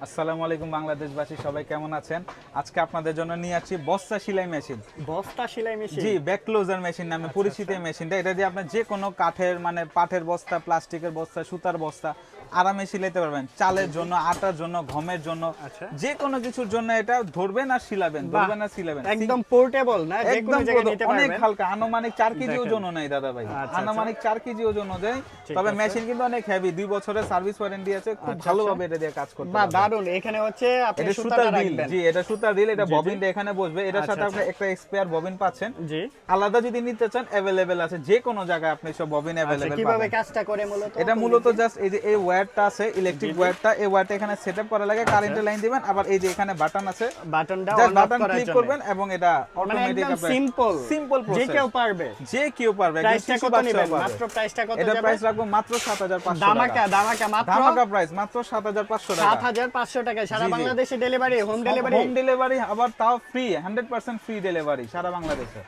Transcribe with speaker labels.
Speaker 1: আসসালামু আলাইকুম বাংলাদেশবাসী, সবাই কেমন আছেন? আজকে আপনাদের জন্য নিয়ে আসছি বস্তা সেলাই মেশিন।
Speaker 2: বস্তা সেলাই মেশিন।
Speaker 1: জি, ব্যাক ক্লোজার মেশিন নামে পরিচিত এই মেশিনটা। এটা দিয়ে আপনি যে কোনো কাঠের মানে পাটের বস্তা, প্লাস্টিকের বস্তা, সুতার বস্তা আরামে সিলাইতে পারবেন। চালের জন্য, আটার জন্য, গমের জন্য,
Speaker 2: আচ্ছা।
Speaker 1: যে কোনো কিছুর জন্য এটা ধরবেন আর সিলাবেন, ধরবেন আর সিলাবেন।
Speaker 2: একদম পোর্টেবল না, যে কোনো
Speaker 1: একদম
Speaker 2: জায়গায় নিতে
Speaker 1: অনেক
Speaker 2: পারবেন।
Speaker 1: হালকা, আনুমানিক 4 কেজি
Speaker 2: দেখেন।
Speaker 1: ওজন নেই দাদা ভাই।
Speaker 2: আচ্ছা,
Speaker 1: আনুমানিক 4 কেজি ওজন দেয়।
Speaker 2: ঠিক
Speaker 1: তবে
Speaker 2: আছে।
Speaker 1: মেশিন কিন্তু অনেক হেভি, 2 বছরের সার্ভিস ওয়ারেন্টি আছে। খুব
Speaker 2: আচ্ছা,
Speaker 1: ভালোভাবে এটা দিয়ে কাজ করতে
Speaker 2: বা
Speaker 1: পারবেন।
Speaker 2: দারুন, এখানে হচ্ছে আপনি
Speaker 1: এটা
Speaker 2: সুতাটা
Speaker 1: সুতার রিল।
Speaker 2: রাখবেন।
Speaker 1: জি, এটা সুতার রিল। এটা
Speaker 2: জি, জি।
Speaker 1: ববিনটা এখানে বসবে। এটার
Speaker 2: আচ্ছা,
Speaker 1: সাথে আপনি
Speaker 2: আচ্ছা।
Speaker 1: একটা স্পেয়ার ববিন পাচ্ছেন।
Speaker 2: জি।
Speaker 1: আলাদা যদি নিতে চান अवेलेबल আছে, যে কোনো জায়গায় আপনি সব ববিন
Speaker 2: আচ্ছা,
Speaker 1: अवेलेबल
Speaker 2: কিভাবে
Speaker 1: পাবেন।
Speaker 2: কাজটা করে মূলত?
Speaker 1: এটা
Speaker 2: কোন
Speaker 1: মূলত
Speaker 2: দিক দিয়ে?
Speaker 1: জাস্ট এই যে এই ওয়্যারটা আছে, ইলেকট্রিক
Speaker 2: জি, জি।
Speaker 1: ওয়্যারটা, এই ওয়্যারটা এখানে সেটআপ করা লাগে, কারেন্টের লাইন দিবেন। আবার এই যে এখানে বাটন আছে,
Speaker 2: বাটনটা
Speaker 1: জাস্ট
Speaker 2: অন অফ
Speaker 1: বাটন
Speaker 2: করার
Speaker 1: ক্লিক
Speaker 2: জন্য।
Speaker 1: করবেন এবং এটা
Speaker 2: মানে
Speaker 1: অটোমেটিক
Speaker 2: একদম সিম্পল।
Speaker 1: সিম্পল
Speaker 2: যে
Speaker 1: প্রসেস।
Speaker 2: কেউ পারবে।
Speaker 1: যে কেউ পারবে। একদম
Speaker 2: প্রাইসটা
Speaker 1: শিশু
Speaker 2: কত
Speaker 1: বাচ্চাও
Speaker 2: নেবেন?
Speaker 1: পারবে।
Speaker 2: মাত্র প্রাইসটা কত
Speaker 1: এটা
Speaker 2: যাবে?
Speaker 1: প্রাইস রাখবো মাত্র ৭৫০০
Speaker 2: দামাকা,
Speaker 1: টাকা।
Speaker 2: দামাকা মাত্র
Speaker 1: ধামাকা প্রাইস মাত্র ৭৫০০ টাকা।
Speaker 2: ৭৫০০ টাকায় সারা
Speaker 1: জি, জি।
Speaker 2: বাংলাদেশে delivery, home delivery.
Speaker 1: Home delivery, আবার তাও ফ্রি, 100% ফ্রি ডেলিভারি সারা বাংলাদেশে।